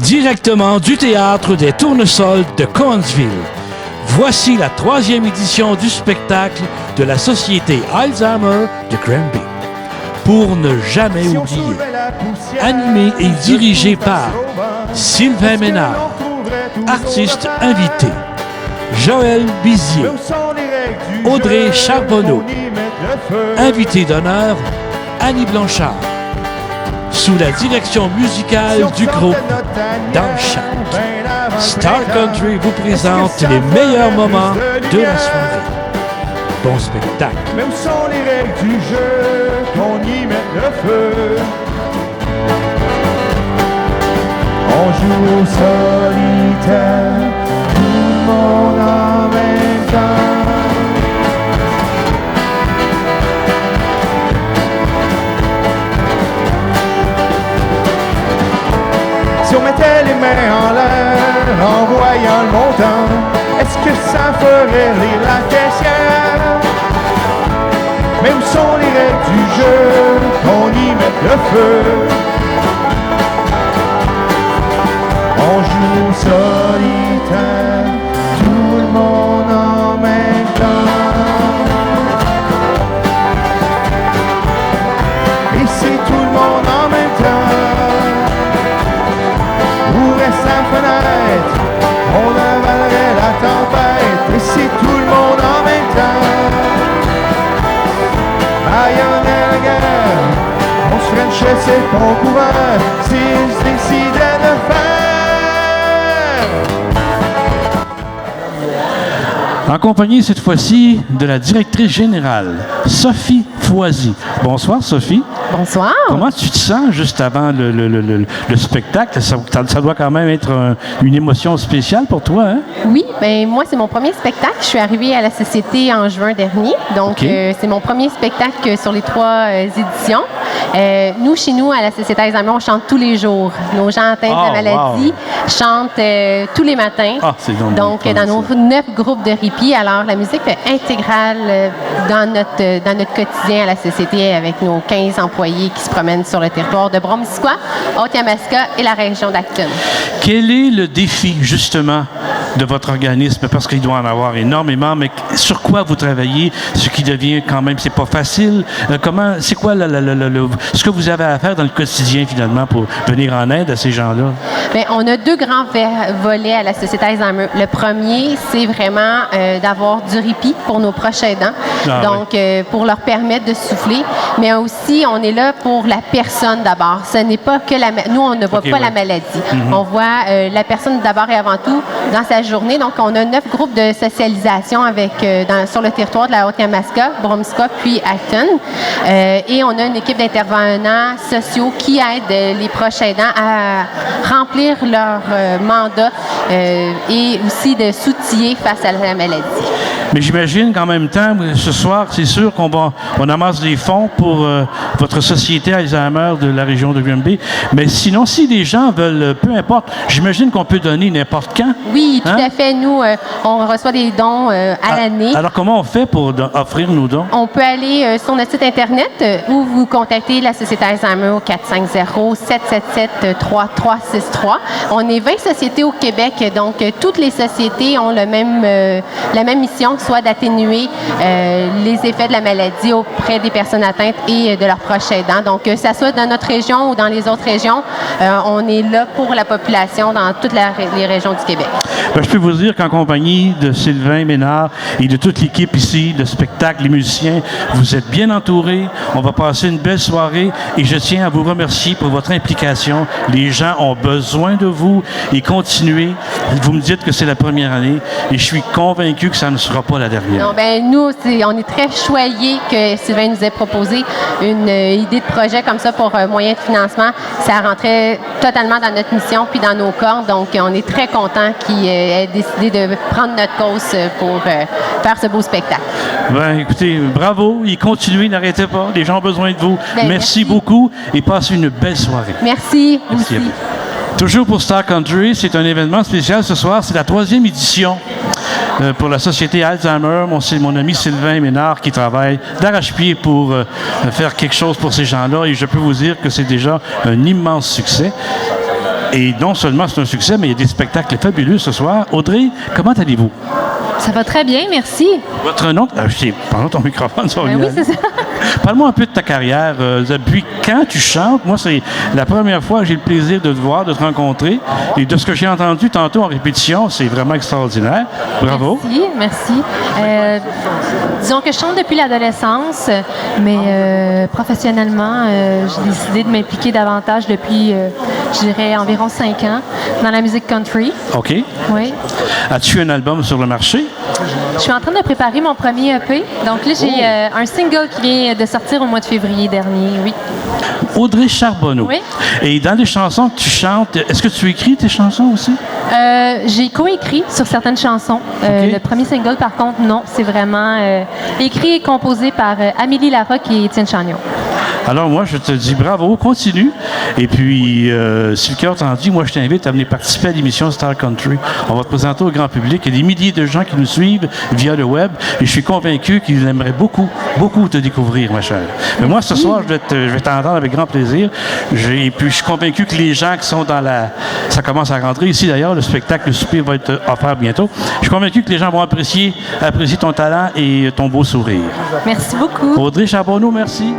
Directement du théâtre des Tournesols de Cowansville. Voici la 3e édition du spectacle de la Société Alzheimer de Granby. Pour ne jamais oublier. Animé et dirigé par Sylvain Ménard. Artiste invité. Joël Bizier. Audrey Charbonneau. Invité d'honneur, Annie Blanchard. Sous la direction musicale du groupe Dans Chac. Star Country vous présente les meilleurs moments de la soirée. Bon spectacle. Même sans les règles du jeu, qu'on y mette le feu. On joue au solitaire, tout le monde en même temps. Si on mettait les mains en l'air en voyant le montant, est-ce que ça ferait rire la caissière? Même sans les règles du jeu, qu'on y mette le feu. On joue au solitaire, tout le monde en même temps. Et si tout le monde en même temps, ouvrait sa fenêtre, on avalerait la tempête. Et si tout le monde en même temps, aïe en la guerre, on se frenchait ses ponts couverts, s'ils se décidaient de faire. En compagnie cette fois-ci de la directrice générale, Sophie Foisy. Bonsoir Sophie. Bonsoir. Comment tu te sens juste avant le spectacle? Ça doit quand même être une émotion spéciale pour toi, hein? Oui, ben moi, c'est mon premier spectacle. Je suis arrivée à la Société en juin dernier. Donc, c'est mon premier spectacle sur les 3 éditions. Nous, chez nous, à la Société Alzheimer, on chante tous les jours. Nos gens atteints de la maladie chantent tous les matins. Donc, dans nos 9 groupes de répit. Alors, la musique est intégrale dans notre quotidien à la Société avec nos 15 employés qui se promènent sur le territoire de Bromiskwa, Haute-Yamaska et la région d'Acton. Quel est le défi, justement, de votre organisme? Parce qu'il doit en avoir énormément, mais sur quoi vous travaillez? Ce qui devient quand même, c'est pas facile. C'est quoi ce que vous avez à faire dans le quotidien, finalement, pour venir en aide à ces gens-là? Bien, on a 2 grands volets à la Société Alzheimer. Le premier, c'est vraiment d'avoir du répit pour nos proches aidants. Pour leur permettre de souffler. Mais aussi, on est là pour la personne d'abord. Ce n'est pas que nous, on ne voit pas la maladie. On voit la personne d'abord et avant tout dans sa journée. Donc, on a 9 groupes de socialisation sur le territoire de la Haute-Yamaska, Bromiskwa, puis Acton. Et on a une équipe d'intervenants sociaux qui aident les proches aidants à remplir leur mandat et aussi de s'outiller face à la maladie. Mais j'imagine qu'en même temps, ce soir, c'est sûr on amasse des fonds pour votre Société Alzheimer de la région de Granby. Mais sinon, si les gens veulent, peu importe, j'imagine qu'on peut donner n'importe quand. Oui, tout à fait. Nous, on reçoit des dons à l'année. Alors, comment on fait pour offrir nos dons? On peut aller sur notre site Internet ou vous contacter la Société Alzheimer au 450-777-3363. On est 20 sociétés au Québec, donc toutes les sociétés ont la même mission, soit d'atténuer les effets de la maladie auprès des personnes atteintes et de leurs proches aidants. Donc, que ça soit dans notre région ou dans les autres régions, on est là pour la population dans toutes les régions du Québec. Ben, je peux vous dire qu'en compagnie de Sylvain Ménard et de toute l'équipe ici, de spectacle, les musiciens, vous êtes bien entourés. On va passer une belle soirée et je tiens à vous remercier pour votre implication. Les gens ont besoin de vous et continuez. Vous me dites que c'est la première année et je suis convaincu que ça ne sera pas la dernière. Non, ben nous, on est très choyés que Sylvain nous ait proposé une idée de projet comme ça pour moyen de financement. Ça rentrait totalement dans notre mission puis dans nos cordes. Donc, on est très contents qu'il ait décidé de prendre notre cause pour faire ce beau spectacle. Ben, écoutez, bravo. Et continuez, n'arrêtez pas. Les gens ont besoin de vous. Merci beaucoup et passez une belle soirée. Merci aussi. Toujours pour Star Country, c'est un événement spécial ce soir. C'est la 3e édition pour la Société Alzheimer. C'est mon ami Sylvain Ménard qui travaille d'arrache-pied pour faire quelque chose pour ces gens-là. Et je peux vous dire que c'est déjà un immense succès. Et non seulement c'est un succès, mais il y a des spectacles fabuleux ce soir. Audrey, comment allez-vous? Ça va très bien, merci. Votre nom? Pardon, ton microphone, ça va Ben oui, c'est ça. Parle-moi un peu de ta carrière. Depuis quand tu chantes? Moi, c'est la première fois que j'ai le plaisir de te voir, de te rencontrer. Et de ce que j'ai entendu tantôt en répétition, c'est vraiment extraordinaire. Bravo. Merci. Disons que je chante depuis l'adolescence, mais professionnellement, j'ai décidé de m'impliquer davantage depuis, je dirais, environ 5 ans dans la musique country. OK. Oui. As-tu un album sur le marché? Je suis en train de préparer mon premier EP. Donc là, j'ai un single qui vient de sortir au mois de février dernier, oui. Audrey Charbonneau. Oui. Et dans les chansons que tu chantes, est-ce que tu écris tes chansons aussi? J'ai coécrit sur certaines chansons. OK. Le premier single, par contre, non. C'est vraiment écrit et composé par Amélie Larocque et Étienne Chagnon. Alors moi, je te dis bravo, continue. Et puis, si le cœur t'en dit, moi, je t'invite à venir participer à l'émission Star Country. On va te présenter au grand public. Il y a des milliers de gens qui nous suivent via le web. Et je suis convaincu qu'ils aimeraient beaucoup, beaucoup te découvrir, ma chère. Mais moi, ce soir, je vais t'entendre avec grand plaisir. Et puis, je suis convaincu que les gens qui sont dans la... Ça commence à rentrer ici, d'ailleurs. Le spectacle, le souper va être offert bientôt. Je suis convaincu que les gens vont apprécier ton talent et ton beau sourire. Merci beaucoup. Audrey Charbonneau, merci.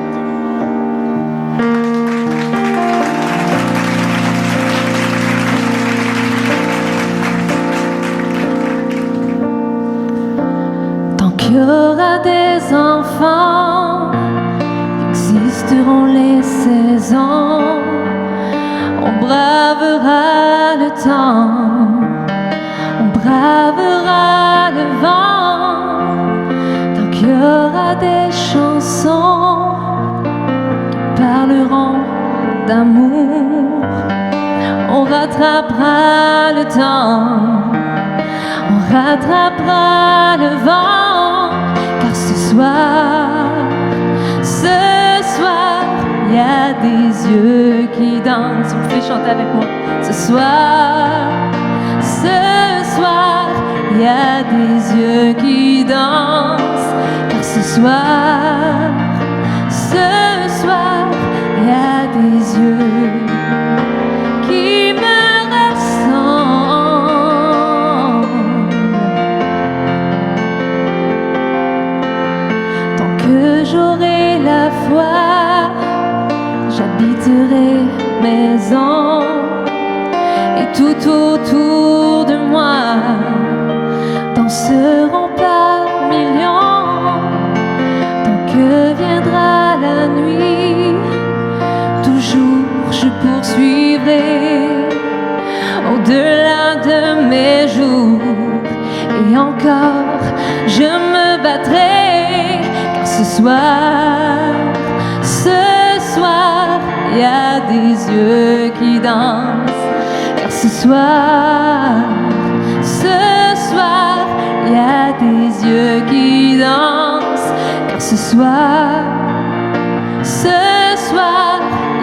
Il y aura des enfants, existeront les saisons, on bravera le temps, on bravera le vent, tant qu'il y aura des chansons qui parleront d'amour, on rattrapera le temps, on rattrapera le vent. Ce soir, il y a des yeux qui dansent. Vous pouvez chanter avec moi. Ce soir, il y a des yeux qui dansent. Car ce soir, il y a des yeux qui me ressemblent. Que j'aurai la foi, j'habiterai maison et tout autour de moi danseront par millions. Tant que viendra la nuit, toujours je poursuivrai au-delà de mes jours et encore je me battrai. Ce soir, il y a des yeux qui dansent. Car ce soir, il y a des yeux qui dansent. Car ce soir,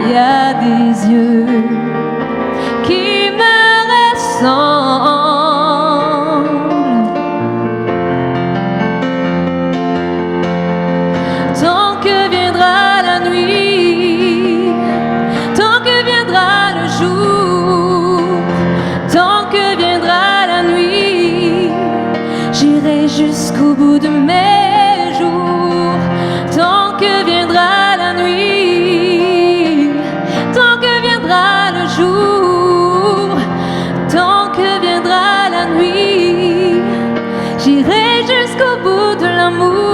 il y a des yeux qui me ressemblent. Jusqu'au bout de mes jours, tant que viendra la nuit, tant que viendra le jour, tant que viendra la nuit, j'irai jusqu'au bout de l'amour.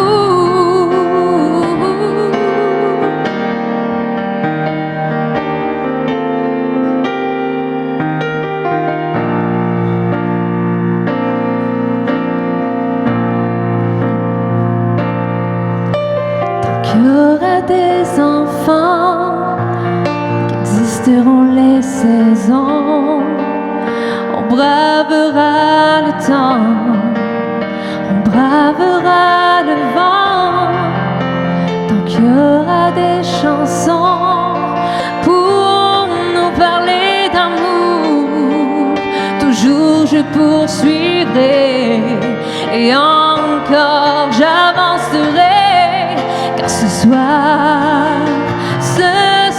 Il y aura des enfants qui existeront les saisons, on bravera le temps, on bravera le vent, tant qu'il y aura des chansons pour nous parler d'amour, toujours je poursuivrai et encore j'avancerai. Ce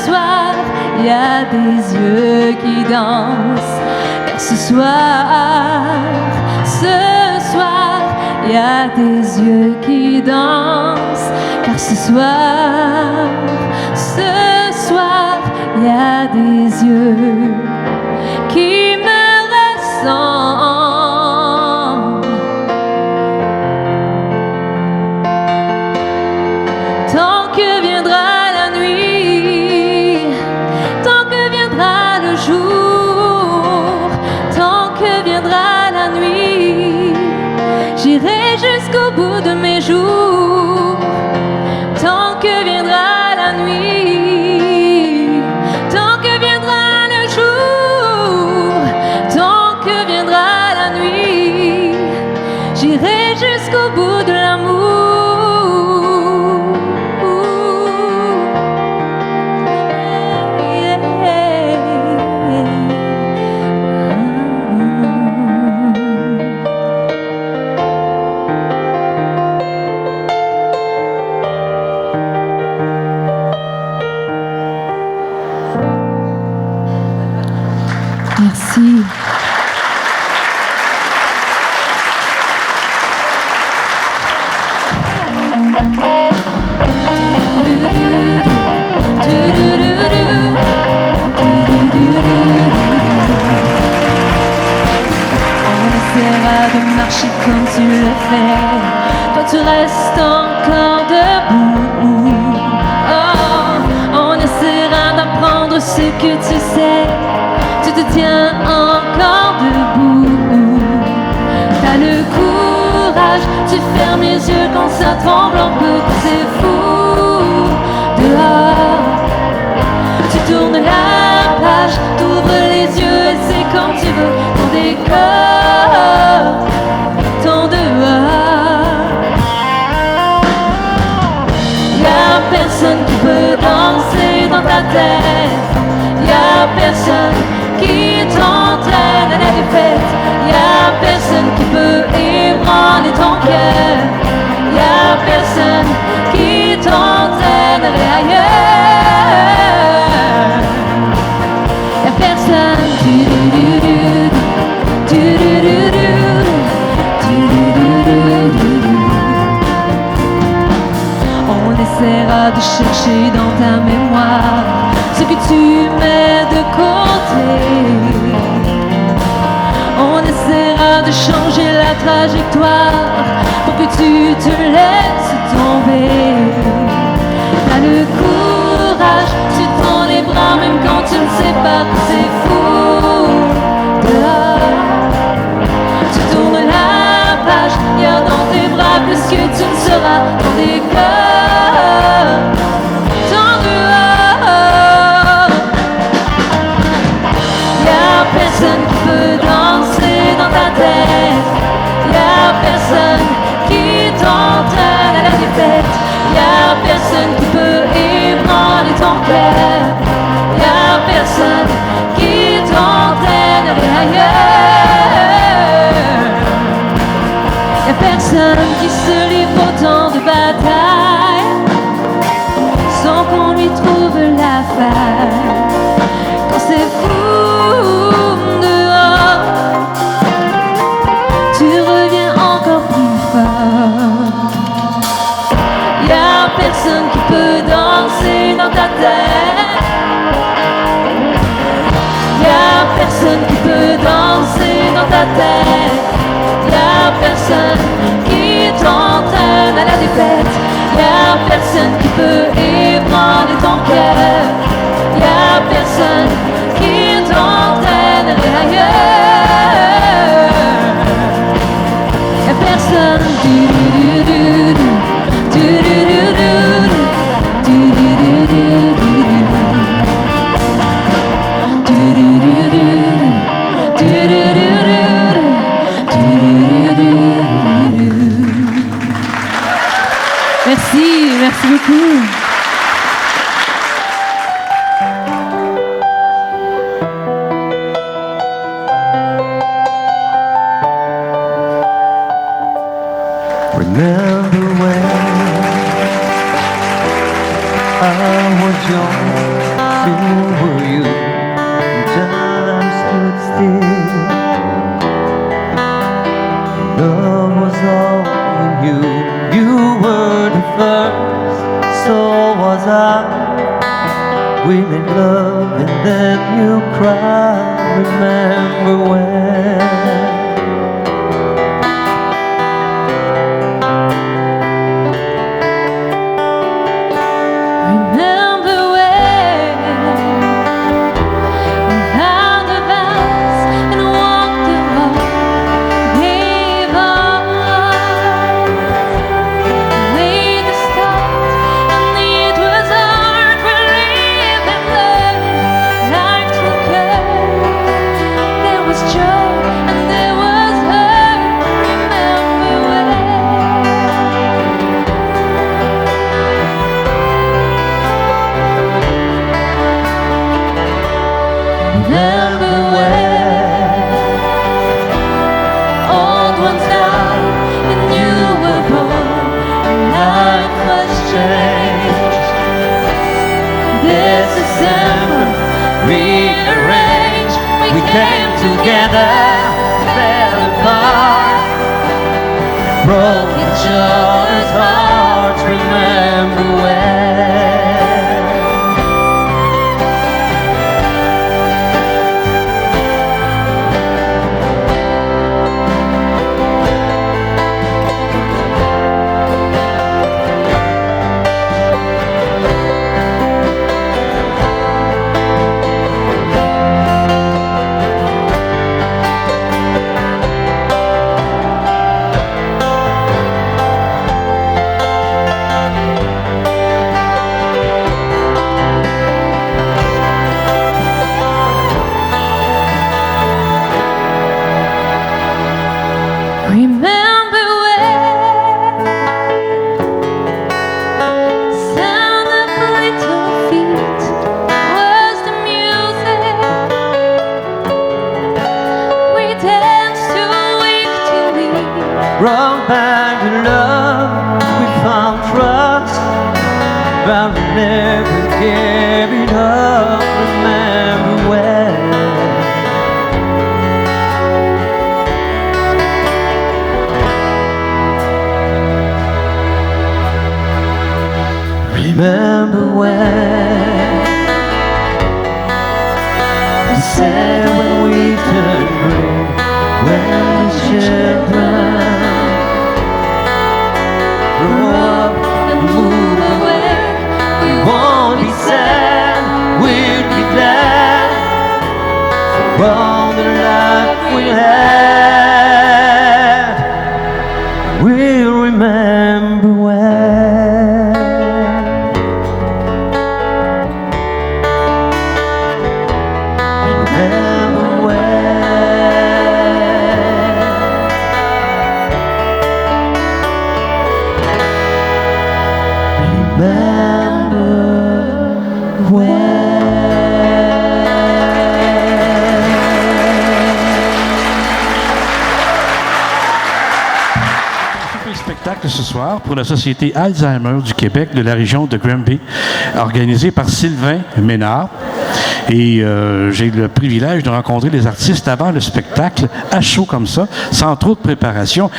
soir, il y a des yeux qui danse. Car ce soir, il y a des yeux qui dansent. Car ce soir, il y a des yeux qui me ressemblent. Tant que viendra la nuit, tant que viendra le jour, tant que viendra la nuit, j'irai jusqu'au bout de mes jours. Tant que viendra la nuit, tant que viendra le jour, tant que viendra la nuit, j'irai jusqu'au bout de l'amour. Merci. On essaiera de marcher comme tu le fais. Toi tu restes encore debout. Oh, on essaiera d'apprendre ce que tu sais. Tu te tiens encore debout. T'as le courage, tu fermes les yeux quand ça tremble un peu, c'est fou. Dehors, tu tournes la page, t'ouvres les yeux et c'est comme tu veux. Ton décor, ton dehors. Y'a personne qui peut danser dans ta tête. Y'a personne qui t'entraîne à la défaite. Y'a personne qui peut ébranler ton cœur. Y'a personne qui t'entraîne à aller ailleurs. Y'a personne. On essaiera de chercher dans ta mémoire ce que tu mets de côté. On essaiera de changer la trajectoire pour que tu te laisses tomber. T'as le courage, tu tends les bras même quand tu ne sais pas que c'est fou. Dehors, tu tournes la page, y'a dans tes bras plus que tu ne seras dans tes cœurs. Ton dehors, y'a personne qui peut danser dans ta tête. Y'a personne qui t'entraîne à la défaite. Y'a personne qui peut ébranler ton cœur. Y'a personne qui t'entraîne à aller ailleurs. Y'a personne qui se livre autant de batailles sans qu'on lui trouve la faille. Quand c'est fou dehors, tu reviens encore plus fort. Y'a personne qui peut danser dans ta tête. Y'a personne qui peut danser dans ta tête. Y'a personne qui t'entraîne à la défaite. Y'a personne qui peut ébranler ton cœur. Y'a personne qui t'entraîne à aller ailleurs. Y'a personne. Merci beaucoup. Remember when I was young, who were you? Times we made love and then you cried. Remember when? Broke each other's hearts, remember when? Run back to love, we found trust, but we never gave it up. Remember when? Remember when? We said when we turned green, when the children grow up and move away, we won't be sad, we'll be glad for all the life we had. We'll remember when. Remember when. Spectacle ce soir pour la Société Alzheimer du Québec de la région de Granby, organisé par Sylvain Ménard. Et j'ai le privilège de rencontrer les artistes avant le spectacle, à chaud comme ça, sans trop de préparation.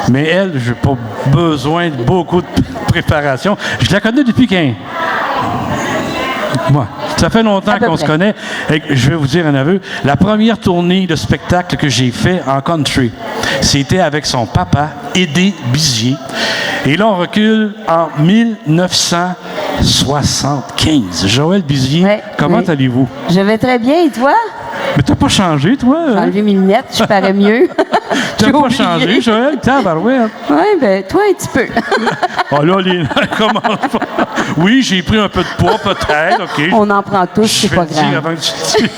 Mais elle, je n'ai pas besoin de beaucoup de préparation. Je la connais depuis quand? Moi. Ça fait longtemps qu'on se connaît. Et je vais vous dire un aveu. La première tournée de spectacle que j'ai fait en country, c'était avec son papa, Édé Bizier. Et là, on recule en 1975. Joël Bizier, ouais, comment allez-vous? Je vais très bien, et toi? Mais t'as pas changé, toi? J'ai enlevé mes lunettes, je parais mieux. T'as pas changé, Joël? Tabarouette. Oui, ben toi, un petit peu. Oh là, comment pas? Oui, j'ai pris un peu de poids, peut-être, OK. On en prend tous, c'est pas grave. Avant que tu te dises.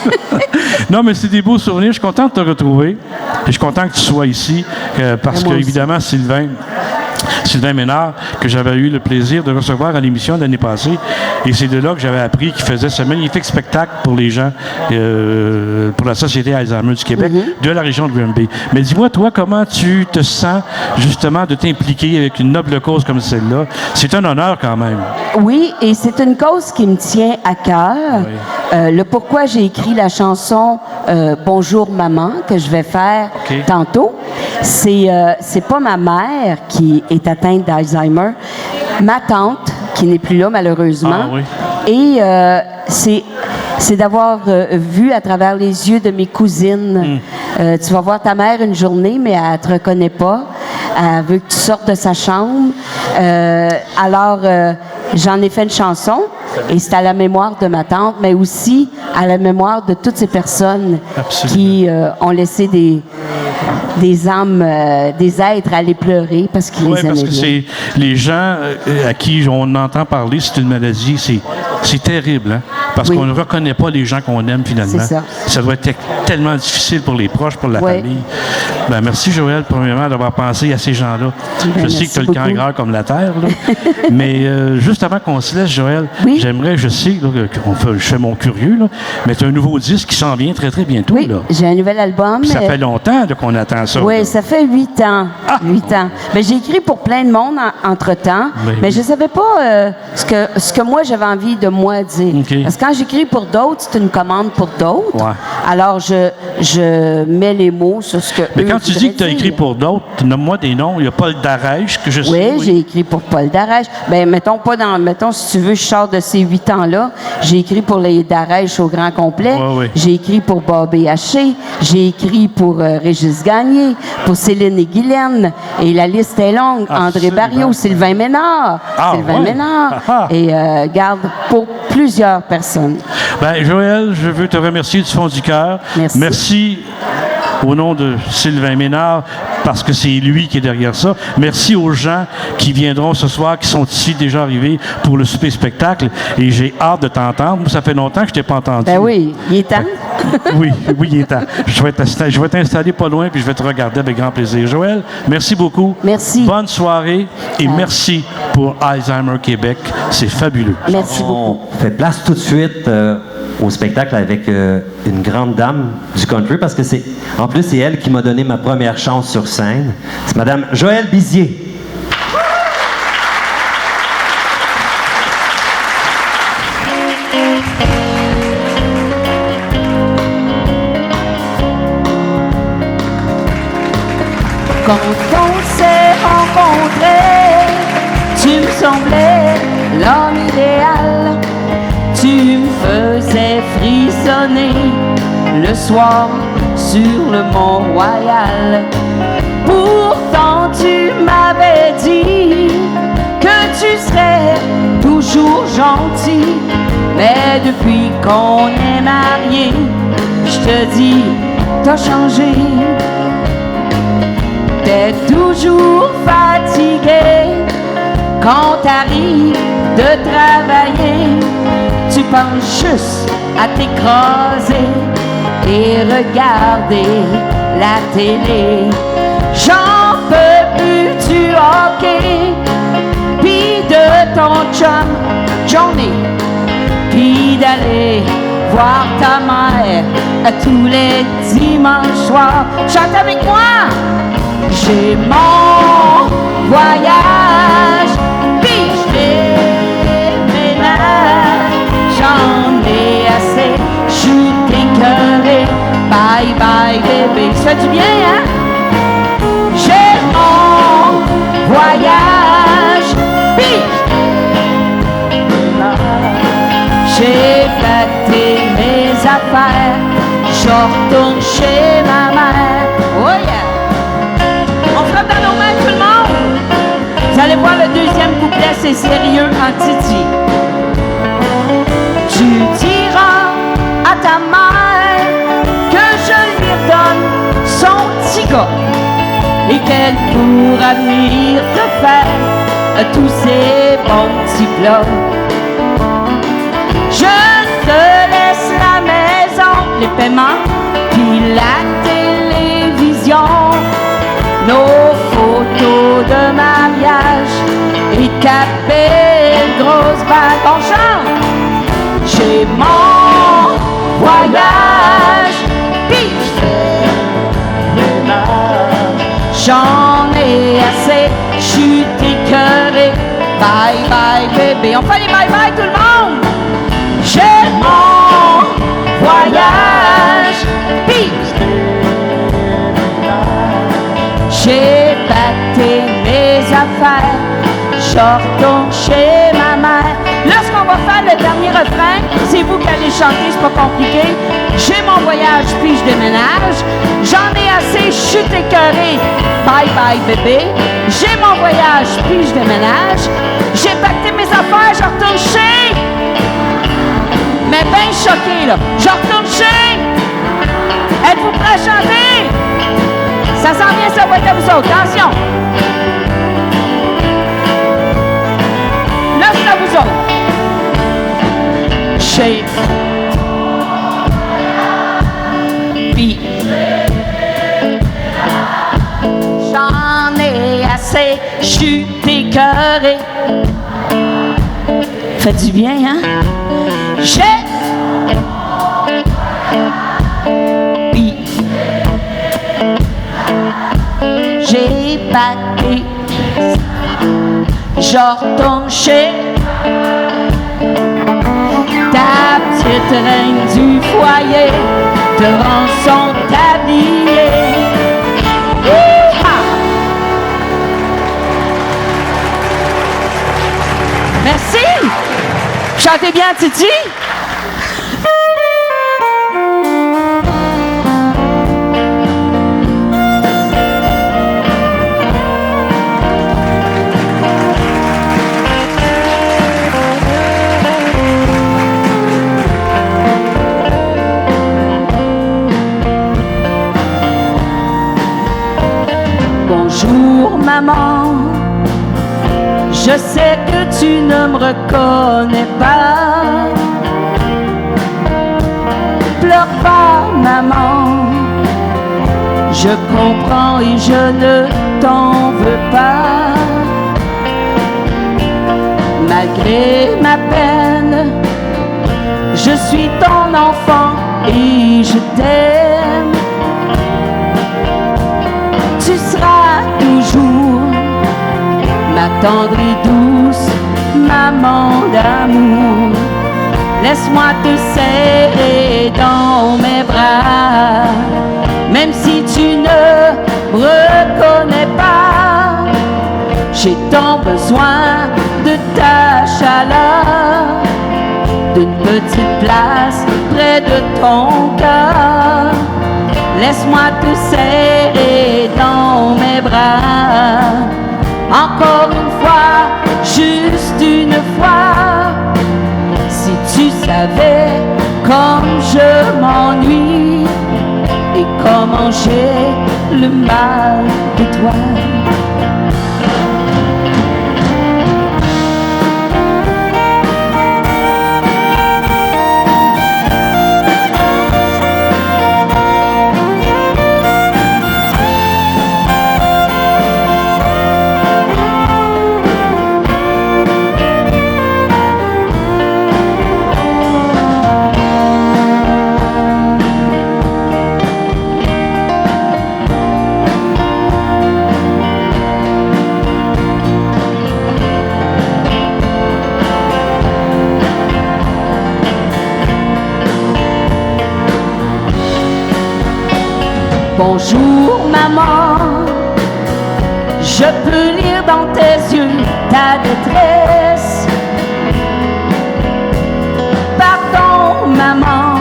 Non, mais c'est des beaux souvenirs. Je suis content de te retrouver. Et je suis content que tu sois ici, parce que, évidemment, Sylvain Ménard, que j'avais eu le plaisir de recevoir à l'émission l'année passée. Et c'est de là que j'avais appris qu'il faisait ce magnifique spectacle pour les gens, pour la Société Alzheimer du Québec, de la région de Granby. Mais dis-moi, toi, comment tu te sens, justement, de t'impliquer avec une noble cause comme celle-là? C'est un honneur, quand même. Oui, et c'est une cause qui me tient à cœur. Oui. Le pourquoi j'ai écrit la chanson Bonjour Maman, que je vais faire tantôt, c'est pas ma mère qui est atteinte d'Alzheimer, ma tante, qui n'est plus là malheureusement. Ah, oui. Et c'est d'avoir vu à travers les yeux de mes cousines. Tu vas voir ta mère une journée, mais elle te reconnaît pas. Elle veut que tu sortes de sa chambre. Alors, j'en ai fait une chanson et c'est à la mémoire de ma tante, mais aussi à la mémoire de toutes ces personnes qui ont laissé des âmes, des êtres aller pleurer parce qu'ils les aimaient parce que bien. c'est les gens à qui on entend parler, c'est une maladie, c'est terrible, hein? Parce qu'on ne reconnaît pas les gens qu'on aime finalement. C'est ça. Ça doit être tellement difficile pour les proches, pour la famille. Ben, merci Joël, premièrement, d'avoir pensé à ces gens-là. Je sais que tu as le cœur gras comme la terre, là. Mais juste avant qu'on se laisse, Joël, j'aimerais, je sais là, je fais mon curieux, là, mais tu as un nouveau disque qui s'en vient très, très bientôt. Oui, j'ai un nouvel album. Puis ça fait longtemps là, qu'on attend ça. Oui, ça fait 8 ans. 8 ans. Mais j'ai écrit pour plein de monde entre-temps, mais je ne savais pas ce que moi, j'avais envie de moi dire. Parce que quand j'écris pour d'autres, c'est une commande pour d'autres. Ouais. Alors, je mets les mots sur ce que mais quand tu dis que tu as écrit pour d'autres, nomme-moi des noms. Il y a Paul Darèche, que je sais. Oui, j'ai écrit pour Paul Darèche. Ben, mettons, si tu veux, je sors de ces 8 ans-là. J'ai écrit pour les Darèche au grand complet. J'ai écrit pour Bobby Haché. J'ai écrit pour Régis Gagné, pour Céline et Guylaine. Et la liste est longue. André Barriot, Sylvain Ménard. Et garde pour plusieurs personnes. Ben, Joël, je veux te remercier du fond du cœur. Merci au nom de Sylvain Ménard, parce que c'est lui qui est derrière ça. Merci aux gens qui viendront ce soir, qui sont ici déjà arrivés pour le souper spectacle. Et j'ai hâte de t'entendre. Ça fait longtemps que je t'ai pas entendu. Ben oui, il est temps. oui, il est temps. Je vais t'installer pas loin, puis je vais te regarder avec grand plaisir. Joël, merci beaucoup. Merci. Bonne soirée et merci pour Alzheimer Québec. C'est fabuleux. Merci beaucoup. On fait place tout de suite au spectacle avec une grande dame du country, parce que en plus, c'est elle qui m'a donné ma première chance sur scène. C'est Madame Joëlle Bizier. Quand on s'est rencontrés, tu me semblais l'homme idéal. Tu me faisais frissonner le soir sur le Mont-Royal. Pourtant tu m'avais dit que tu serais toujours gentil. Mais depuis qu'on est mariés, je te dis, t'as changé. T'es toujours fatigué quand t'arrives de travailler. Tu penses juste à t'écraser et regarder la télé. J'en peux plus du hockey, pis de ton chum Johnny, pis d'aller voir ta mère tous les dimanches soirs. Chante avec moi! J'ai mon voyage, pis j'ai ménage. J'en ai assez, j'suis écœuré. Bye bye bébé, ça fait du bien, hein? J'ai mon voyage, pis j'ai pâté mes affaires. Je retourne chez ma mère. Oh yeah! On frappe dans nos mains, tout le monde! Vous allez voir, le deuxième couplet, c'est sérieux en Titi. Tu diras à ta mère que je lui redonne son petit gars et qu'elle pourra venir te faire tous ces bons petits plats. Je te laisse la maison, les paiements, puis la télévision, nos photos de mariage et de belle grosse bague. On chante! J'ai mon voyage, pis j'en ai assez, j'suis écœuré. Bye bye bébé, on fait les bye bye tout le monde. J'ai mon voyage, pis j'ai batté mes affaires. Je retourne chez ma mère. Lorsqu'on va va faire le dernier refrain. C'est vous qui allez chanter, c'est pas compliqué. J'ai mon voyage, puis je déménage. J'en ai assez, je suis écœurée. Bye bye bébé. J'ai mon voyage, puis je déménage. J'ai pacté mes affaires, je retourne chez. Mais ben choqué là. Je retourne chez. Êtes-vous prêts à chanter? Ça s'en vient, ça va être à vous autres. Attention. Là, c'est à vous autres. Chez. Puis. J'en ai assez, je suis écœurée. Fait du bien, hein? J'ai pacté, je retourne chez ta petite reine du foyer, devant son tablier. Merci! Chantez bien, Titi! Bonjour maman, je sais que tu ne me reconnais pas. Pleure pas maman, je comprends et je ne t'en veux pas. Malgré ma peine, je suis ton enfant et je t'aime. Tu seras toujours ma tendre et douce maman d'amour. Laisse-moi te serrer dans mes bras, même si tu ne me reconnais pas. J'ai tant besoin de ta chaleur, d'une petite place près de ton cœur. Laisse-moi te serrer dans mes bras. Encore une fois, juste une fois. Si tu savais comme je m'ennuie et comment j'ai le mal de toi. Bonjour maman, je peux lire dans tes yeux ta détresse. Pardon maman,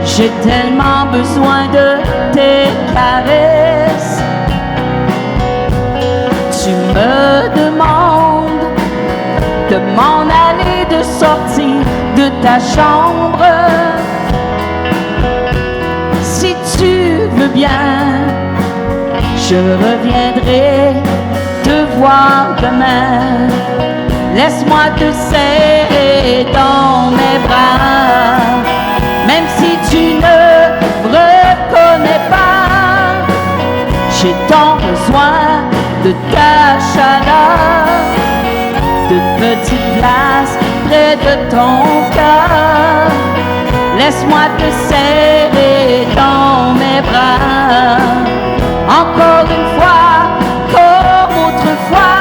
j'ai tellement besoin de tes caresses. Tu me demandes de m'en aller, de sortir de ta chambre. Si tu veux bien, je reviendrai te voir demain. Laisse-moi te serrer dans mes bras, même si tu ne me reconnais pas. J'ai tant besoin de ta chaleur, de petites places près de ton cœur. Laisse-moi te serrer dans mes bras. Encore une fois, comme autrefois.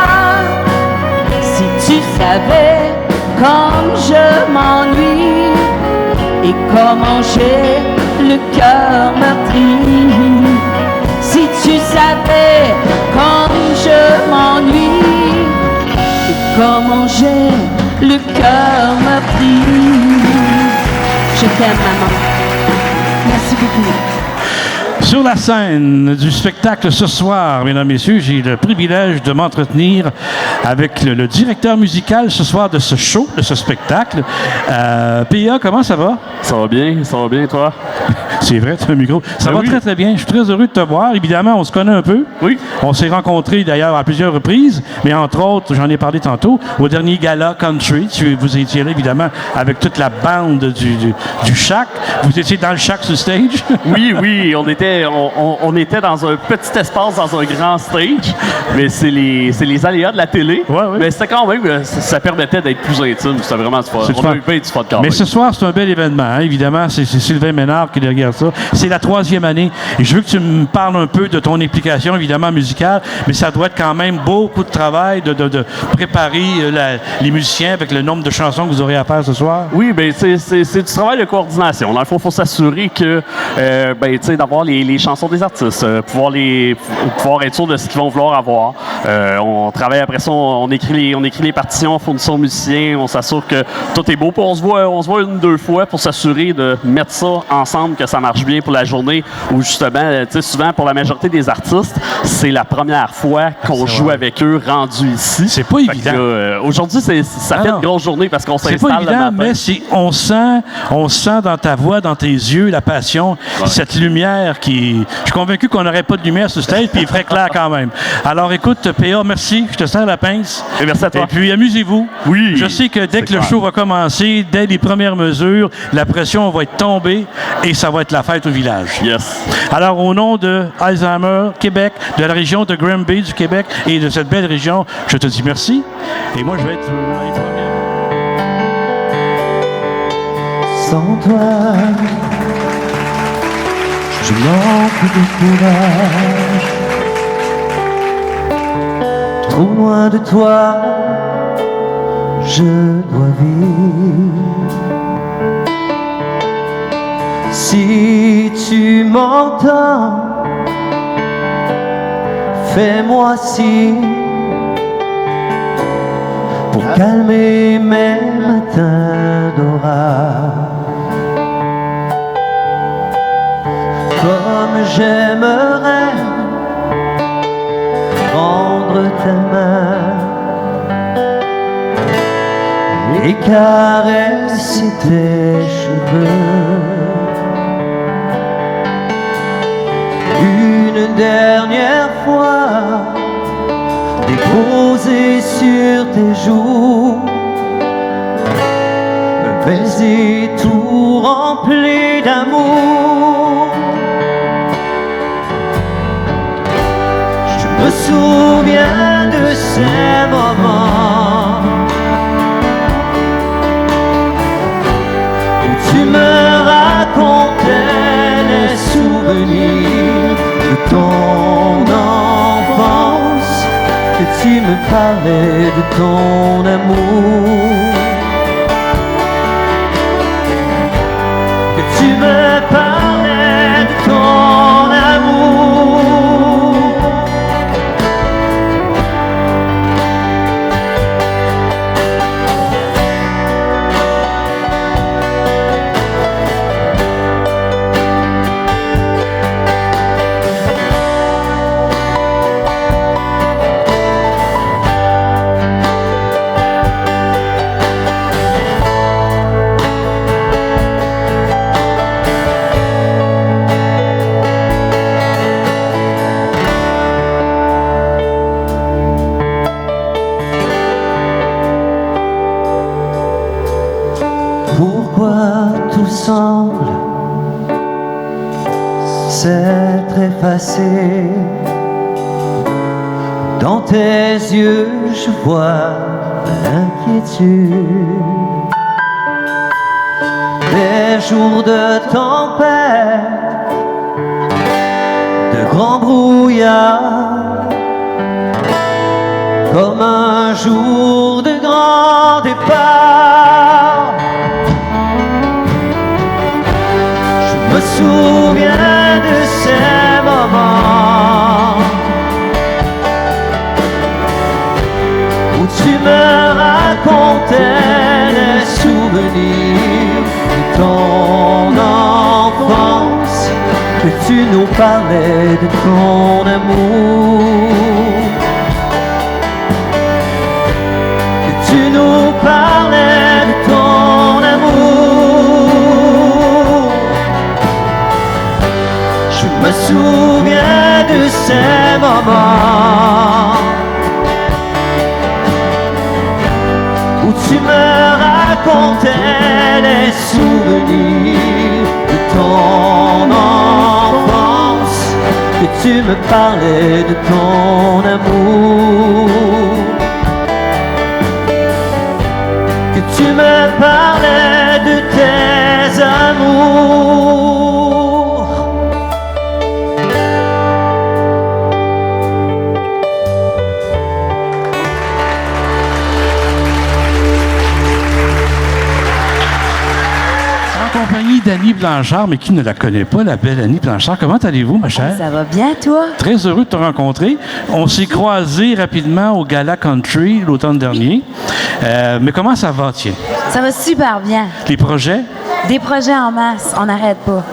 Si tu savais comme je m'ennuie et comment j'ai le cœur meurtri. Si tu savais comme je m'ennuie et comment j'ai le cœur m'a pris. Je t'aime, maman. Merci beaucoup. Sur la scène du spectacle ce soir, mesdames et messieurs, j'ai le privilège de m'entretenir avec le directeur musical ce soir de ce show, de ce spectacle. P.A., comment ça va? Ça va bien, toi? C'est vrai, tu as un micro. Ça va oui. très, très bien. Je suis très heureux de te voir. Évidemment, on se connaît un peu. Oui. On s'est rencontrés d'ailleurs à plusieurs reprises, mais entre autres, j'en ai parlé tantôt, au dernier gala country. Vous étiez là, évidemment, avec toute la bande du Shack. Vous étiez dans le Shack sur stage? Oui, on était dans un petit espace, dans un grand stage, mais c'est les aléas de la télé. Ouais. Mais c'était quand même, ça permettait d'être plus intime. C'était vraiment du fun. On a eu bien du fun quand même. Mais ce soir, c'est un bel événement. Hein? Évidemment, c'est Sylvain Ménard qui est derrière ça. C'est la 3e année. Et je veux que tu me parles un peu de ton implication, évidemment, musicale, mais ça doit être quand même beaucoup de travail de préparer les musiciens avec le nombre de chansons que vous aurez à faire ce soir. Oui, ben c'est du travail de coordination. Dans le fond, il faut s'assurer que, d'avoir les chansons des artistes, pouvoir être sûr de ce qu'ils vont vouloir avoir. On travaille après ça, on écrit les partitions, fournissons aux musiciens, on s'assure que tout est beau. Puis on se voit 1-2 fois pour s'assurer de mettre ça ensemble, que ça marche bien pour la journée. Ou justement, souvent pour la majorité des artistes, c'est la première fois qu'on joue avec eux rendu ici. C'est pas évident. Aujourd'hui, ça fait une grosse journée parce qu'on s'installe le matin. C'est pas évident, mais on sent dans ta voix, dans tes yeux, la passion, cette lumière qui... Je suis convaincu qu'on n'aurait pas de lumière sur stage, puis il ferait clair quand même. Alors écoute, P.A., merci, je te sers la pince. Et merci à toi. Et puis amusez-vous. Oui. Je sais que dès que le show va commencer, dès les premières mesures, la pression va être tombée et ça va être la fête au village. Yes. Alors au nom de Alzheimer Québec, de la région de Granby du Québec et de cette belle région, je te dis merci. Et moi, je vais être dans les premières. Sans toi, je manque de courage. Trop loin de toi, je dois vivre. Si tu m'entends, fais-moi signe pour calmer mes matins d'orage. Comme j'aimerais prendre ta main et caresser tes cheveux. Une dernière fois, déposer sur tes joues, un baiser tout rempli d'amour. Je me souviens de ces moments où tu me racontais les souvenirs de ton enfance, que tu me parlais de ton amour, que tu me parlais de ton amour. Pourquoi tout semble s'être effacé? Dans tes yeux, je vois l'inquiétude. Des jours de tempête, de grands brouillards, comme un jour de grand départ. Je me souviens de ces moments où tu me racontais que tu nous parlais de ton amour, que tu nous parlais de ton amour. Je me souviens de ces moments où tu me racontais les souvenirs de ton enfance, que tu me parlais de ton amour, que tu me parlais de tes amours. Annie Blanchard, mais qui ne la connaît pas, la belle Annie Blanchard. Comment allez-vous, ma chère? Ça va bien, toi? Très heureux de te rencontrer. On s'est croisés rapidement au Gala Country l'automne dernier. Mais comment ça va, tiens? Ça va super bien. Les projets? Des projets en masse, on n'arrête pas.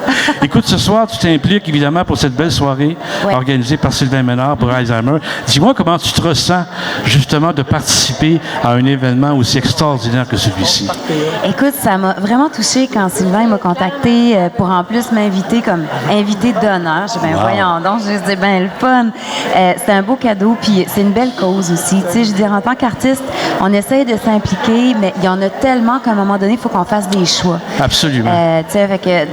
Écoute, ce soir, tu t'impliques évidemment pour cette belle soirée organisée par Sylvain Ménard pour Alzheimer. Dis-moi comment tu te ressens justement de participer à un événement aussi extraordinaire que celui-ci. Écoute, ça m'a vraiment touchée quand Sylvain m'a contacté pour en plus m'inviter comme invité d'honneur. Je dis, ben voyons donc, je dis, ben le fun. C'est un beau cadeau, puis c'est une belle cause aussi. Tu sais, je veux dire, en tant qu'artiste, on essaye de s'impliquer, mais il y en a tellement qu'à un moment donné, il faut qu'on fasse des choix. Absolument. Tu sais, fait que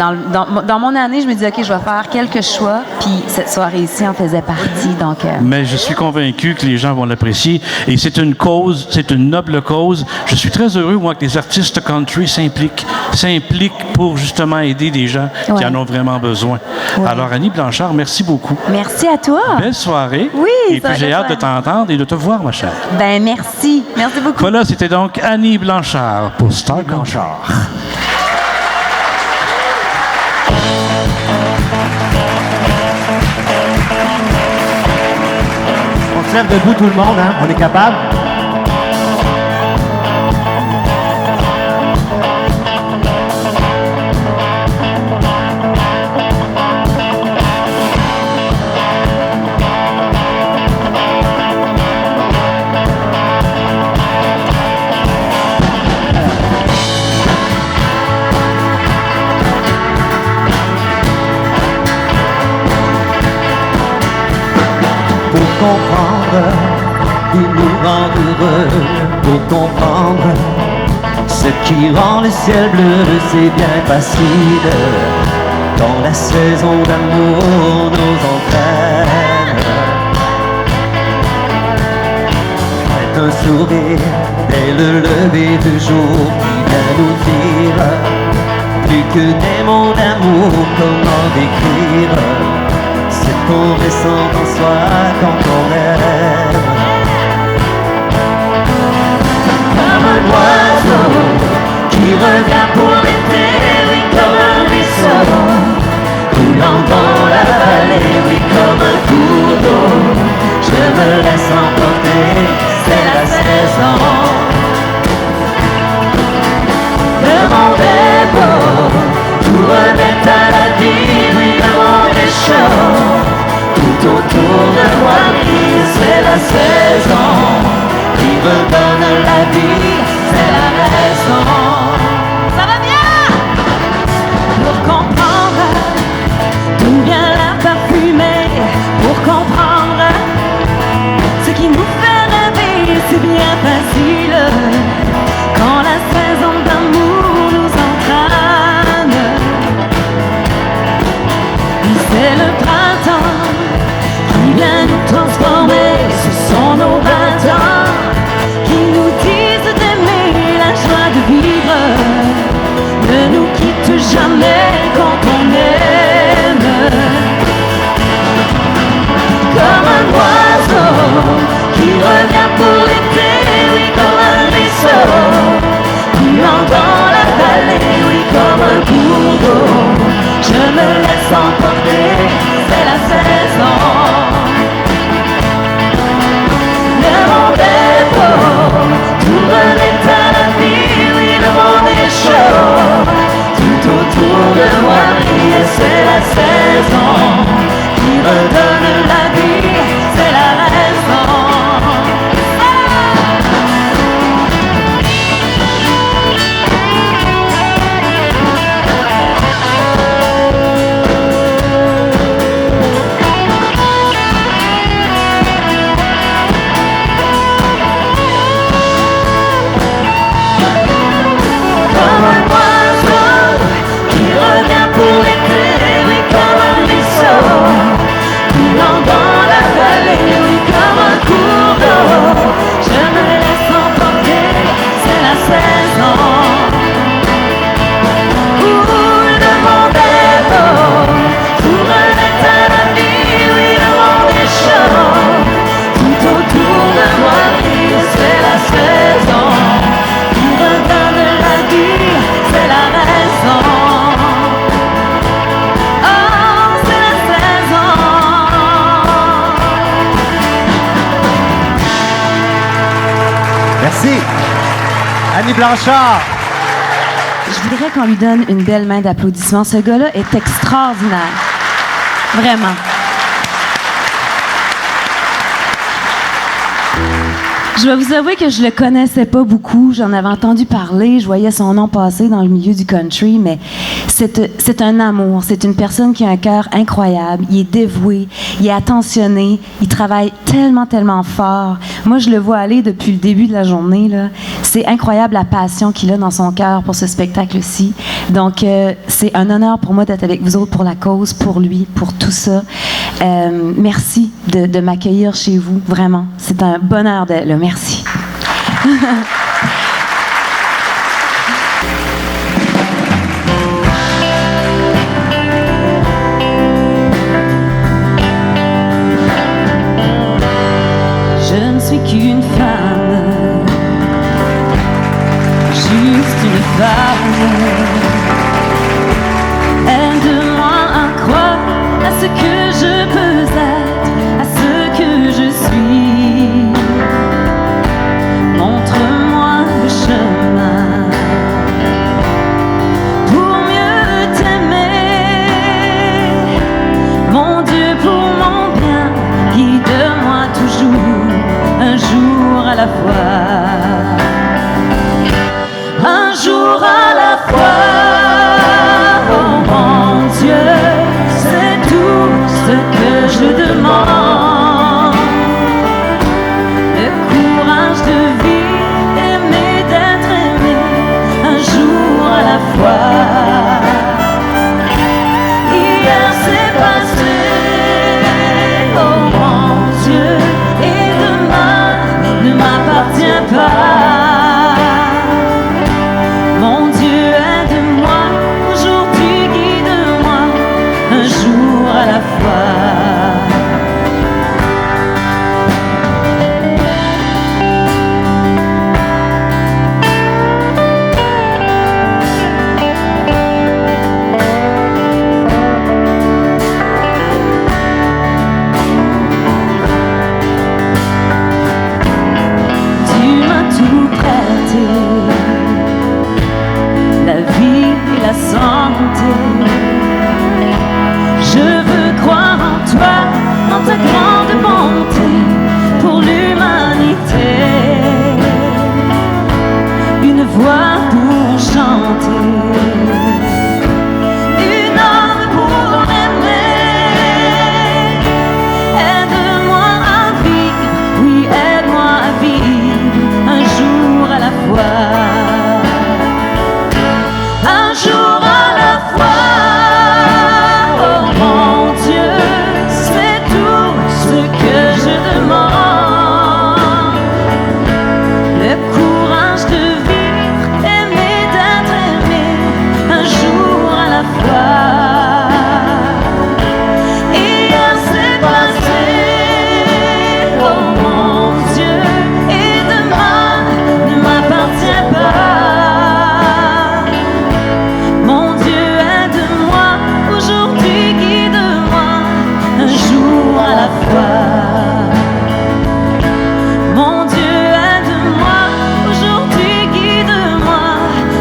dans mon année, je me dis, OK, je vais faire quelques choix, puis cette soirée-ci en faisait partie. Donc, mais je suis convaincu que les gens vont l'apprécier. Et c'est une cause, c'est une noble cause. Je suis très heureux, moi, que les artistes country s'impliquent pour justement aider des gens qui en ont vraiment besoin. Alors, Annie Blanchard, merci beaucoup. Merci à toi. Belle soirée. Oui, et puis j'ai hâte de t'entendre et de te voir, ma chère. Ben merci. Merci beaucoup. Voilà, c'était donc Annie Blanchard pour Star Country. On se lève debout tout le monde, hein? On est capable? Comprendre qui nous rend heureux, pour comprendre ce qui rend le ciel bleu, c'est bien facile. Quand la saison d'amour nous entraîne, c'est un sourire dès le lever du jour qui vient nous dire plus que des mots d'amour, comment décrire qu'on ressent en soi quand on aime. Comme un oiseau qui revient pour l'été, oui, comme un ruisseau coulant dans la vallée, oui, comme un cours d'eau. Je me laisse emporter, c'est la saison. Le monde est beau, tout remet à la vie, oui, le monde est chaud. Tout autour de moi, c'est la saison qui redonne la vie, c'est la raison. Ça va bien? Pour comprendre d'où vient la parfumée, pour comprendre ce qui nous fait rêver, c'est bien facile. Quand la saison d'amour nous entraîne, c'est le printemps qui vient nous transformer. Ce sont nos 20 ans qui nous disent d'aimer. Merci. Annie Blanchard. Je voudrais qu'on lui donne une belle main d'applaudissements. Ce gars-là est extraordinaire. Vraiment. Je vais vous avouer que je le connaissais pas beaucoup. J'en avais entendu parler. Je voyais son nom passer dans le milieu du country, mais c'est un amour. C'est une personne qui a un cœur incroyable. Il est dévoué, il est attentionné, il travaille tellement, tellement fort. Moi, je le vois aller depuis le début de la journée, là. C'est incroyable la passion qu'il a dans son cœur pour ce spectacle-ci. Donc, c'est un honneur pour moi d'être avec vous autres pour la cause, pour lui, pour tout ça. Merci de m'accueillir chez vous, vraiment. C'est un bonheur d'être là. Merci. Je ne suis qu'une femme, juste une femme. Aide-moi à croire à ce que je peux être, à ce que je suis. Montre-moi le chemin pour mieux t'aimer. Mon Dieu, pour mon bien, guide-moi toujours, un jour à la fois. Un jour à la fois, oh mon Dieu, c'est tout ce que je demande. Le courage de vivre, aimer d'être aimé, un jour à la fois. Hier c'est passé, oh mon Dieu, et demain ne m'appartient pas. Mon Dieu, aide-moi, aujourd'hui guide-moi, un jour à la fois. Tu m'as tout prêté, la vie et la santé. Je veux croire en toi, en ta grande bonté pour l'humanité. Une voix pour chanter, une âme pour aimer. Aide-moi à vivre, oui, aide-moi à vivre, un jour à la fois. Un jour à la fois, oh mon Dieu, c'est tout ce que je demande. Le courage de vivre, aimer d'être aimé, un jour à la fois. Hier c'est passé, oh mon Dieu, et demain ne m'appartient pas. Mon Dieu, aide-moi, aujourd'hui guide-moi, un jour à la fois. Mon Dieu, aide-moi, aujourd'hui guide-moi,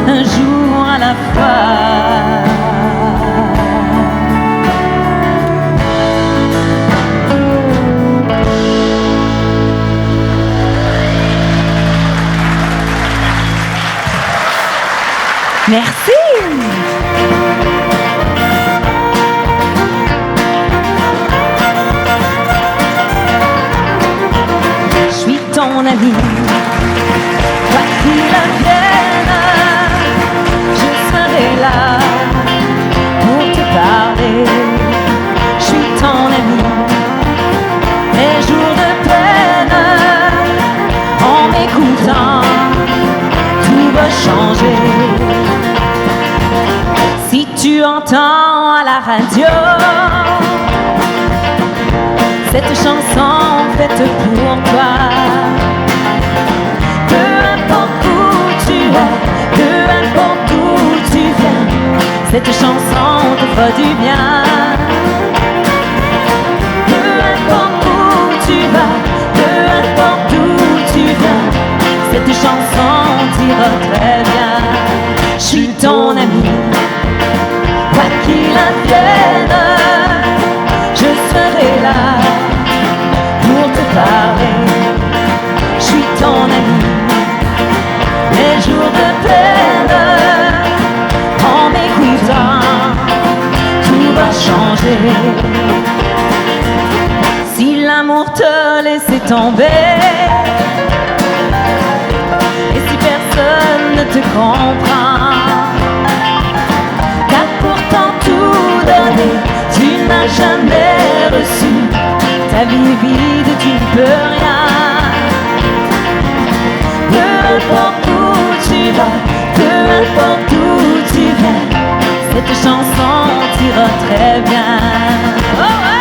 un jour à la fois. Merci. Je suis ton ami, quoi qu'il advienne, je serai là pour te parler. Je suis ton ami, les jours de peine, en m'écoutant, tout va changer. Si tu entends à la radio cette chanson faite pour toi, peu importe où tu es, peu importe où tu viens, cette chanson te fera du bien. Peu importe où tu vas, peu importe où tu viens, cette cette chanson t'ira très bien. Je suis ton ami, quoi qu'il advienne, je serai là pour te parler. Je suis ton ami, les jours de peine, en m'écoutant, tout va changer. Si l'amour te laissait tomber, et si personne ne te comprend, t'as pourtant tout donné, tu n'as jamais reçu, ta vie est vide, tu ne peux rien. Peu importe où tu vas, peu importe où tu viens, cette chanson t'ira très bien. Oh ouais!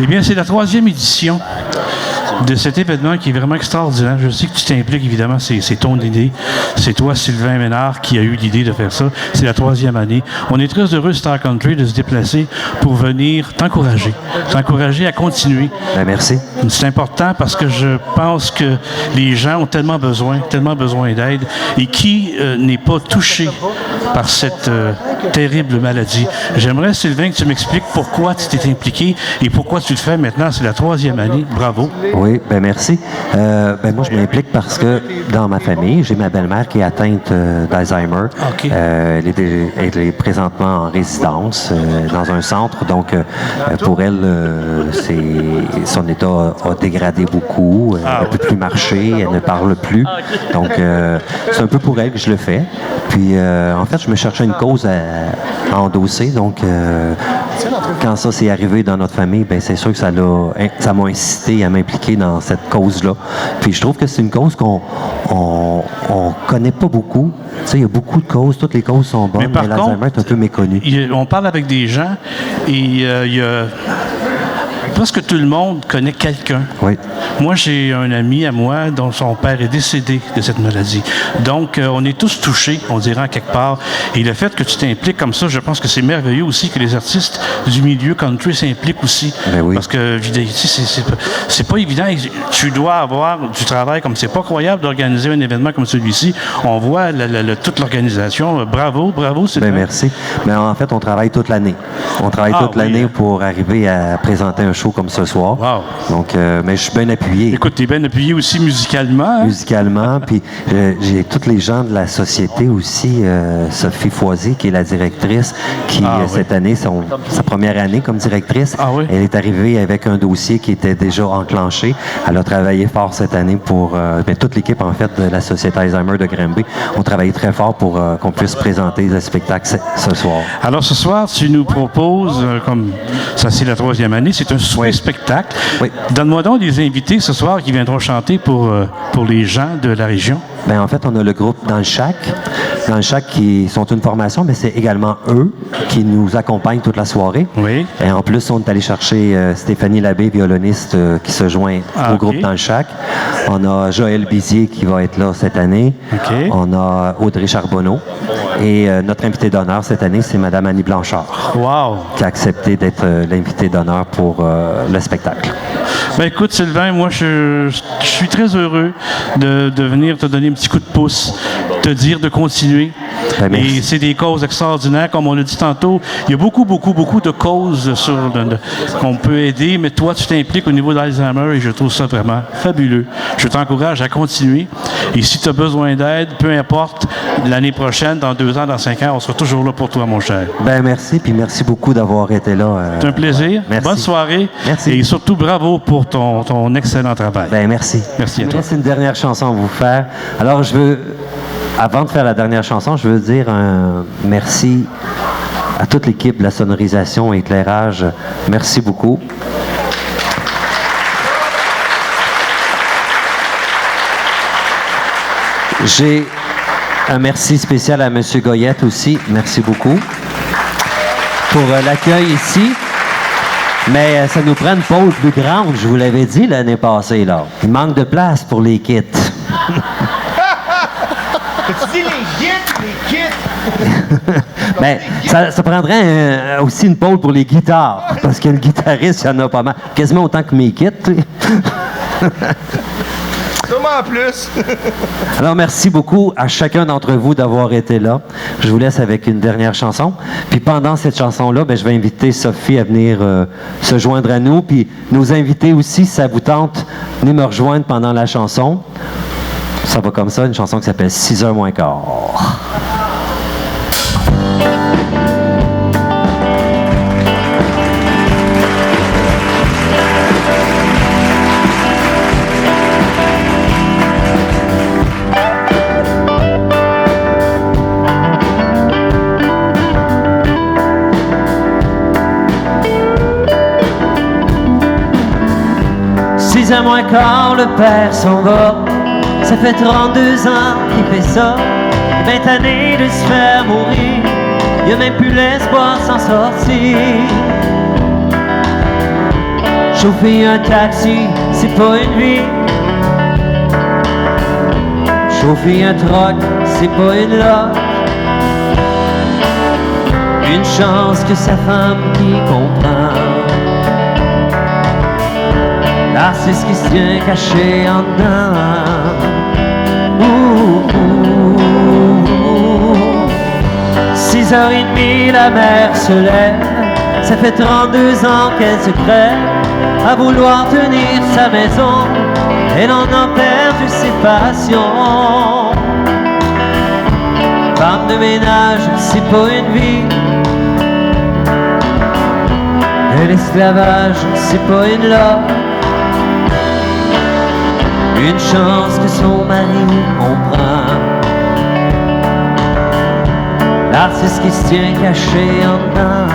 Eh bien, c'est la 3e édition de cet événement qui est vraiment extraordinaire. Je sais que tu t'impliques, évidemment, c'est ton idée. C'est toi, Sylvain Ménard, qui a eu l'idée de faire ça. C'est la 3e année. On est très heureux, Star Country, de se déplacer pour venir t'encourager à continuer. Ben, merci. C'est important parce que je pense que les gens ont tellement besoin d'aide. Et qui n'est pas touché par cette terrible maladie? J'aimerais, Sylvain, que tu m'expliques pourquoi tu t'es impliqué et pourquoi tu le fais maintenant. C'est la 3e année. Bravo. Oui, ben merci. Moi, je m'implique parce que dans ma famille, j'ai ma belle-mère qui est atteinte d'Alzheimer. Okay. Elle est présentement en résidence dans un centre. Donc, pour elle, son état a dégradé beaucoup. Elle ne peut plus marcher, elle ne parle plus. Donc, c'est un peu pour elle que je le fais. Puis, en fait, je me cherchais une cause à endosser. Donc, quand ça s'est arrivé dans notre famille, ben c'est sûr que ça m'a incité à m'impliquer dans cette cause-là. Puis je trouve que c'est une cause qu'on connaît pas beaucoup. Tu sais, il y a beaucoup de causes, toutes les causes sont bonnes, mais l'Alzheimer est un peu méconnu. On parle avec des gens et il y a... Presque tout le monde connaît quelqu'un. Oui. Moi, j'ai un ami à moi dont son père est décédé de cette maladie. Donc, on est tous touchés, on dirait, en quelque part. Et le fait que tu t'impliques comme ça, je pense que c'est merveilleux aussi que les artistes du milieu country s'impliquent aussi. Ben oui. Parce que c'est pas évident. Tu dois avoir du travail comme c'est pas croyable d'organiser un événement comme celui-ci. On voit toute l'organisation. Bravo, Sylvain. Ben merci. Mais en fait, on travaille toute l'année. On travaille toute l'année pour arriver à présenter un show comme ce soir. Wow. Donc, mais je suis bien appuyé. Écoute, t'es bien appuyé aussi musicalement. Hein? Musicalement, puis j'ai tous les gens de la société aussi. Sophie Foisy, qui est la directrice, qui cette année, sa première année comme directrice, elle est arrivée avec un dossier qui était déjà enclenché. Elle a travaillé fort cette année pour... toute l'équipe, en fait, de la Société Alzheimer de Granby ont travaillé très fort pour qu'on puisse présenter le spectacle ce soir. Alors, ce soir, tu nous proposes, comme ça c'est la 3e année, c'est un spectacle. Oui. Donne-moi donc des invités ce soir qui viendront chanter pour les gens de la région. Bien, en fait, on a le groupe Dans le Shack. Dans le Shack qui sont une formation, mais c'est également eux qui nous accompagnent toute la soirée. Oui. Et en plus, on est allé chercher Stéphanie Labbé, violoniste, qui se joint au groupe Dans le Shack. On a Joël Bizier qui va être là cette année. Okay. On a Audrey Charbonneau. Et notre invité d'honneur cette année, c'est Mme Annie Blanchard. Wow! Qui a accepté d'être l'invité d'honneur pour le spectacle. Ben écoute, Sylvain, moi, je suis très heureux de venir te donner un petit coup de pouce, te dire de continuer. Et c'est des causes extraordinaires. Comme on l'a dit tantôt, il y a beaucoup de causes qu'on peut aider, mais toi, tu t'impliques au niveau d'Alzheimer et je trouve ça vraiment fabuleux. Je t'encourage à continuer. Et si tu as besoin d'aide, peu importe, l'année prochaine, dans 2 ans, dans 5 ans, on sera toujours là pour toi, mon cher. Ben merci, puis merci beaucoup d'avoir été là. C'est un plaisir. Merci. Bonne soirée. Merci. Et surtout, bravo pour ton excellent travail. Ben merci. Merci à toi. Il me reste une dernière chanson à vous faire. Alors, avant de faire la dernière chanson, je veux dire un merci à toute l'équipe de la sonorisation et éclairage. Merci beaucoup. J'ai un merci spécial à M. Goyette aussi. Merci beaucoup pour l'accueil ici. Mais ça nous prend une pause plus grande, je vous l'avais dit l'année passée, là. Il manque de place pour les kits. Tu dis les kits? Mais ça prendrait aussi une pause pour les guitares, parce que le guitariste, il y en a pas mal. Quasiment autant que mes kits. Sûrement plus. Alors, merci beaucoup à chacun d'entre vous d'avoir été là. Je vous laisse avec une dernière chanson. Puis pendant cette chanson-là, je vais inviter Sophie à venir se joindre à nous. Puis nous inviter aussi, si ça vous tente, venez me rejoindre pendant la chanson. Ça va comme ça, une chanson qui s'appelle 6h moins quart. À moins quart, le père s'en va. Ça fait 32 ans qu'il fait ça. 20 années de se faire mourir. Il a même plus l'espoir s'en sortir. Chauffer un taxi, c'est pas une vie. Chauffer un truck, c'est pas une loque. Une chance que sa femme qui comprend. Là, c'est ce qui se tient caché en dedans. 6h30, la mère se lève. Ça fait 32 ans qu'elle se crève à vouloir tenir sa maison. Elle en a perdu ses passions. Femme de ménage, c'est pas une vie. Et l'esclavage, c'est pas une loi. Une chance que son mari comprend. Là, c'est ce qui se tient caché en dedans.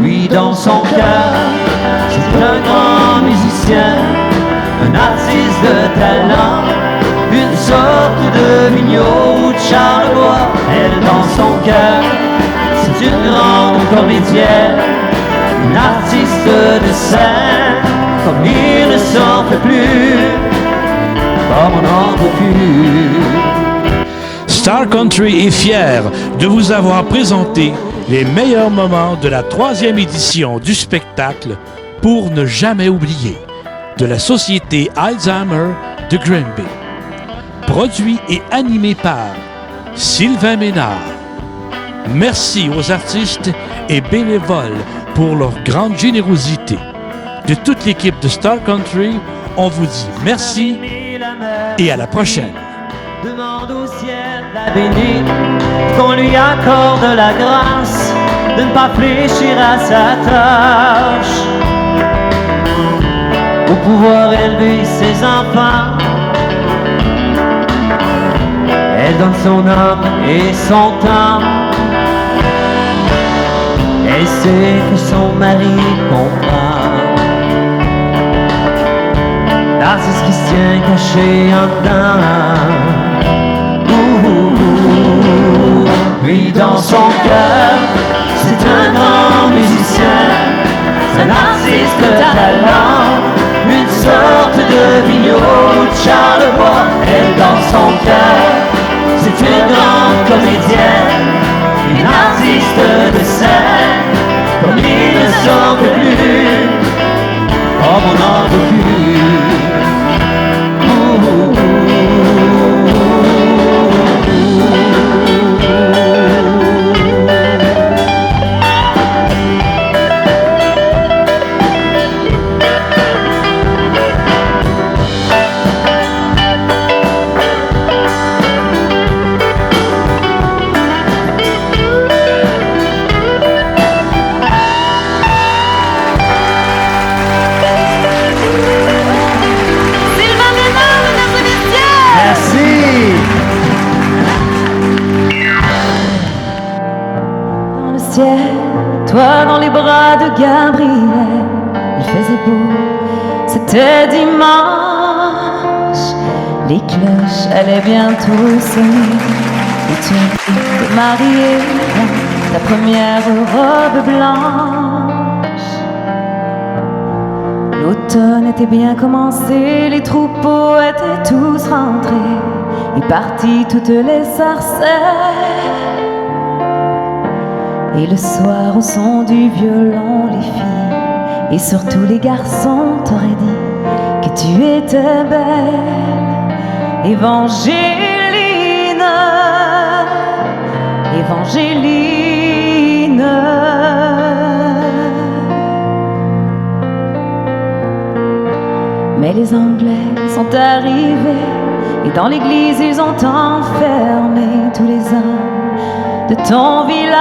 Lui, dans son cœur, c'est un grand musicien, un artiste de talent, une sorte de Mignot ou de Charlebois. Elle, dans son cœur, c'est une grande comédienne, une artiste de scène, comme il ne s'en fait plus, comme on n'en peut plus. Star Country est fier de vous avoir présenté les meilleurs moments de la 3e édition du spectacle Pour ne jamais oublier de la Société Alzheimer de Granby. Produit et animé par Sylvain Ménard. Merci aux artistes et bénévoles pour leur grande générosité. De toute l'équipe de Star Country, on vous dit merci et à la prochaine. Demande au ciel la bénie, qu'on lui accorde la grâce de ne pas fléchir à sa tâche, pour pouvoir élever ses enfants. Elle donne son âme et son temps. Elle sait que son mari comprend. Là, c'est ce qui se tient caché en dedans. Lui, dans son cœur, c'est un grand musicien, un artiste de talent, une sorte de Mignot de Charlebois. Elle, dans son cœur, c'est une grande comédienne, une artiste de scène, comme il ne s'en peut plus, comme on n'en peut plus. dans les bras de Gabriel. Il faisait beau, c'était dimanche. Les cloches allaient bientôt sonner. Et tu te marier ta première robe blanche. L'automne était bien commencé, les troupeaux étaient tous rentrés et partis toutes les sarcelles. Et le soir au son du violon, les filles et surtout les garçons t'auraient dit que tu étais belle. Évangéline, Évangéline. Mais les Anglais sont arrivés et dans l'église ils ont enfermé tous les hommes de ton village.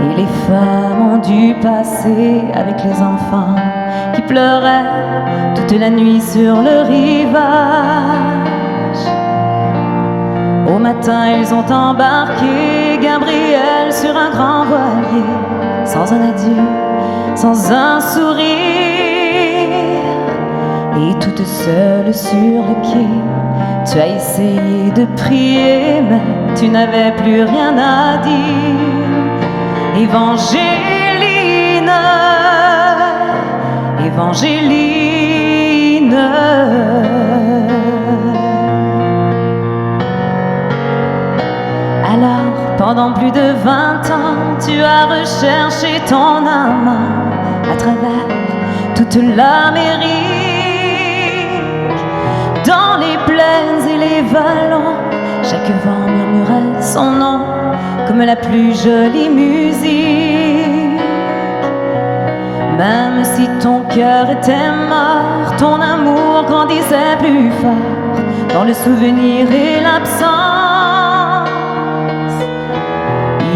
Et les femmes ont dû passer avec les enfants qui pleuraient toute la nuit sur le rivage. Au matin ils ont embarqué Gabriel sur un grand voilier, sans un adieu, sans un sourire. Et toute seule sur le quai, tu as essayé de prier, mais tu n'avais plus rien à dire. Évangéline, Évangéline. Alors, pendant plus de 20 ans, tu as recherché ton amant à travers toute l'Amérique, dans les plaines et les vallons. Chaque vent murmurait son nom comme la plus jolie musique. Même si ton cœur était mort, ton amour grandissait plus fort dans le souvenir et l'absence.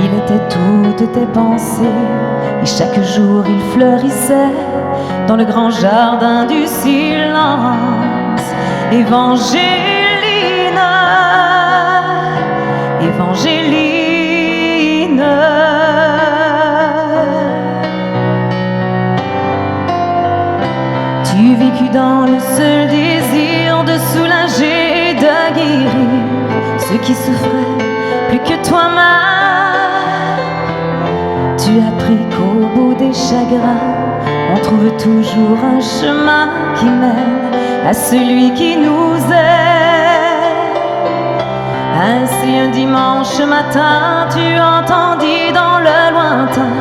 Il était toutes tes pensées et chaque jour il fleurissait dans le grand jardin du silence. Évangéline, Évangéline. Tu vécus dans le seul désir de soulager et de guérir ceux qui souffraient plus que toi-même. Tu as appris qu'au bout des chagrins, on trouve toujours un chemin qui mène à celui qui nous aime. Ainsi un dimanche matin, tu entendis dans le lointain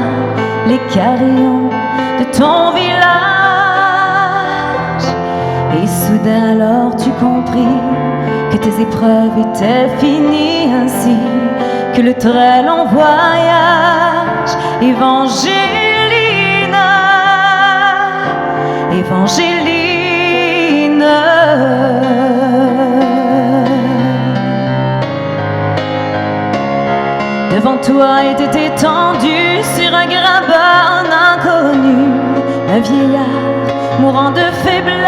les carillons de ton village. Et soudain alors tu compris que tes épreuves étaient finies, ainsi que le très long voyage. Évangéline, Évangéline. Devant toi était étendu sur un grabat un inconnu, un vieillard mourant de faiblesse.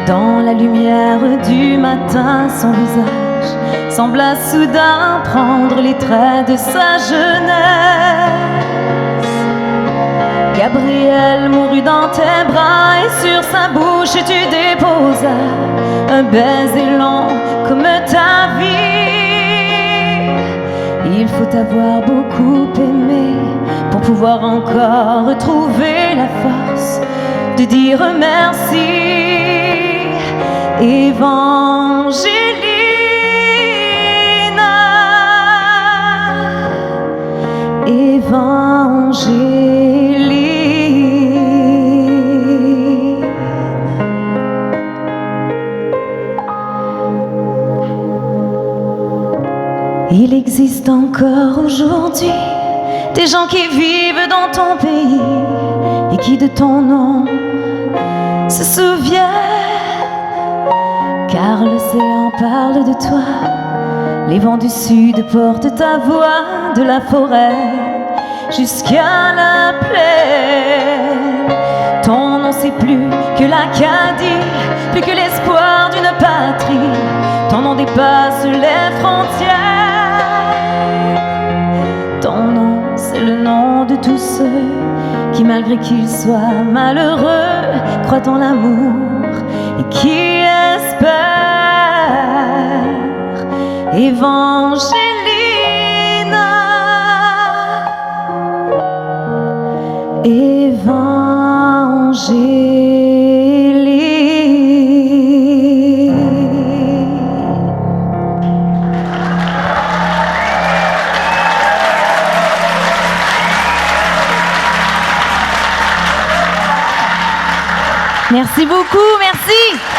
Dans la lumière du matin, son visage sembla soudain prendre les traits de sa jeunesse. Gabriel mourut dans tes bras et sur sa bouche tu déposas un baiser long comme ta vie. Il faut avoir beaucoup aimé pour pouvoir encore retrouver la force de dire merci. Évangéline, Évangéline. Il existe encore aujourd'hui des gens qui vivent dans ton pays et qui de ton nom se souviennent, car l'océan parle de toi, les vents du sud portent ta voix de la forêt jusqu'à la plaine. Ton nom c'est plus que l'Acadie, plus que l'espoir d'une patrie. Ton nom dépasse les frontières. qui malgré qu'il soit malheureux, croit en l'amour et qui espère. Evangelina, Merci beaucoup, merci.